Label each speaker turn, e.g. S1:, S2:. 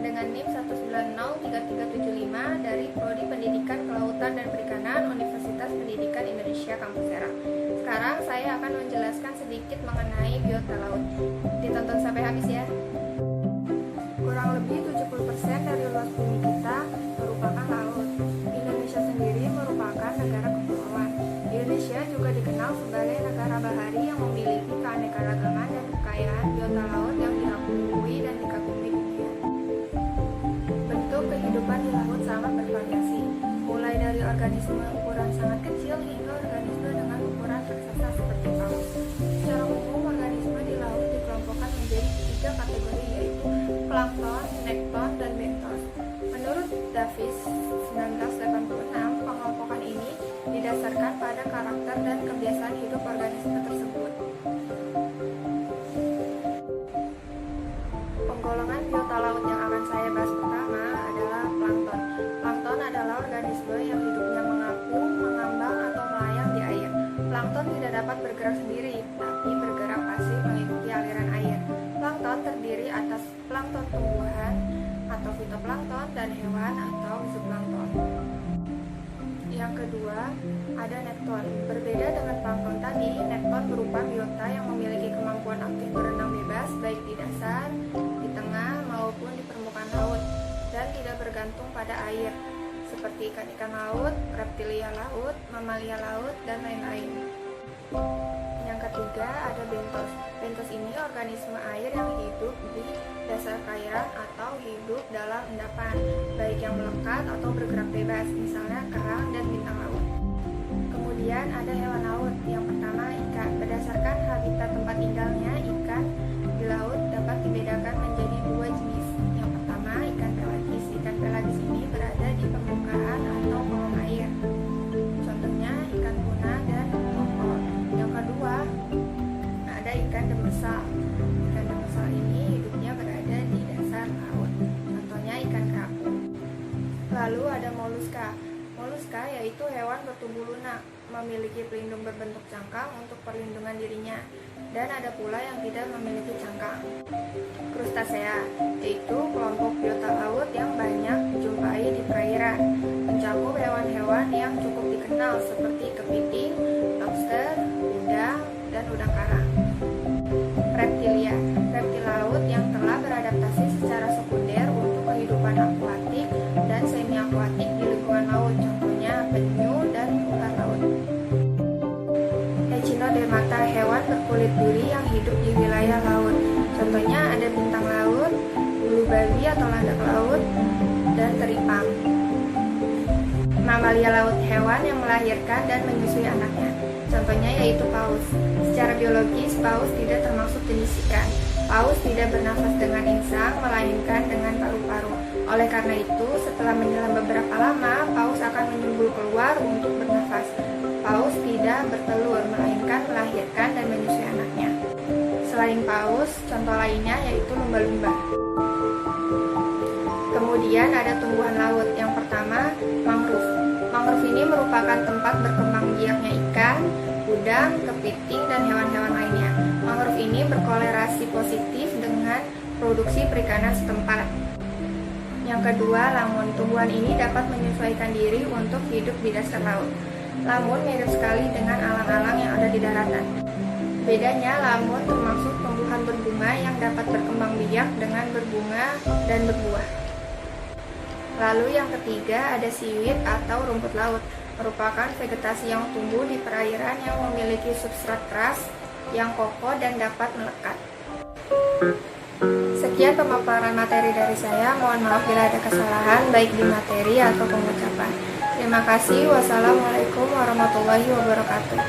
S1: dengan NIM 1903375 dari Prodi Pendidikan Kelautan dan Perikanan Universitas Pendidikan Indonesia Kampus Serang. Sekarang saya akan menjelaskan sedikit mengenai biota laut. Ditonton sampai habis ya. Kurang lebih 70% dari luas bumi kita merupakan laut. Indonesia sendiri merupakan negara kepulauan. Indonesia juga dikenal sebagai negara bahari yang memiliki keanekaragaman dan kekayaan biota laut yang diakui dan dikagumi dunia. Bentuk kehidupan di laut sangat bervariasi, mulai dari organisme ukuran sangat kecil hingga organisme dengan ukuran raksasa seperti paus. Secara umum, organisme di laut dikelompokkan menjadi 3 kategori, yaitu plankton, nekton, dan bentos. Menurut Davis 1986, pengelompokan ini didasarkan pada karakter dan kebiasaan hidup organisme tersebut. Penggolongan biota laut yang akan saya bahas pertama adalah plankton. Plankton adalah organisme yang hidupnya mengapung, mengambang, atau melayang di air. Plankton tidak dapat bergerak sendiri, tapi bergerak pasif mengikuti aliran air. Plankton terdiri atas plankton tumbuhan atau fitoplankton dan hewan atau zooplankton. Yang kedua, ada nekton. Berbeda dengan plankton tadi, nekton berupa biota yang memiliki kemampuan aktif berenang bebas baik di dasar, di tengah, maupun di permukaan laut, dan tidak bergantung pada air, seperti ikan-ikan laut, reptilia laut, mamalia laut, dan lain-lain. Yang ketiga, ada bentos. Bentos ini organisme air yang hidup di dasar perairan atau hidup dalam endapan, baik yang melekat atau bergerak bebas, misalnya kerang dan bintang laut. Kemudian ada hewan laut. Yang pertama, ikan. Berdasarkan habitat tempat tinggalnya, ikan di laut dapat dibedakan menjadi 2 jenis. Yang pertama, ikan pelagis. Ikan pelagis ini berada di permukaan atau kolom air. Contohnya ikan tuna dan tongkol. Yang kedua, ada ikan demersal. Ikan demersal ini hidupnya berada di dasar laut. Contohnya ikan kerapu. Lalu ada moluska. Moluska yaitu hewan bertubuh lunak, memiliki pelindung berbentuk cangkang untuk perlindungan dirinya, dan ada pula yang tidak memiliki cangkang. Krustasea yaitu kelompok biota laut yang banyak dijumpai di perairan, mencakup hewan-hewan yang cukup dikenal seperti kepiting, lobster, udang, dan udang karang. Reptilia, reptil laut yang telah beradaptasi secara sekunder untuk kehidupan akuatik dan semi akuatik di lingkungan laut, contohnya penyu dan ular laut. Echinodermata, hewan berkulit duri yang hidup di wilayah laut, contohnya ada bintang laut, bulu babi atau landak laut, dan teripang. Mamalia laut, hewan yang melahirkan dan menyusui anaknya, contohnya yaitu paus. Secara biologis, paus tidak termasuk jenis ikan. Paus tidak bernafas dengan insang, melainkan dengan paru-paru. Oleh karena itu, setelah menyelam beberapa lama, paus akan menyembul keluar untuk bernafas. Paus tidak bertelur, melainkan melahirkan dan menyusui anaknya. Selain paus, contoh lainnya yaitu lumba-lumba. Kemudian ada tumbuhan laut. Yang pertama, mangrove. Mangrove ini merupakan tempat berkembang biaknya ikan, udang, kepiting, dan hewan-hewan lainnya. Mangrove ini berkolerasi positif dengan produksi perikanan setempat. Yang kedua, lamun. Tumbuhan ini dapat menyesuaikan diri untuk hidup di dasar laut. Lamun mirip sekali dengan alang-alang yang ada di daratan. Bedanya, lamun termasuk tumbuhan berbunga yang dapat berkembang biak dengan berbunga dan berbuah. Lalu yang ketiga, ada seaweed atau rumput laut. Merupakan vegetasi yang tumbuh di perairan yang memiliki substrat keras, yang kokoh dan dapat melekat. Sekian pemaparan materi dari saya. Mohon maaf bila ada kesalahan baik di materi atau pengucapan. Terima kasih. Wassalamualaikum warahmatullahi wabarakatuh.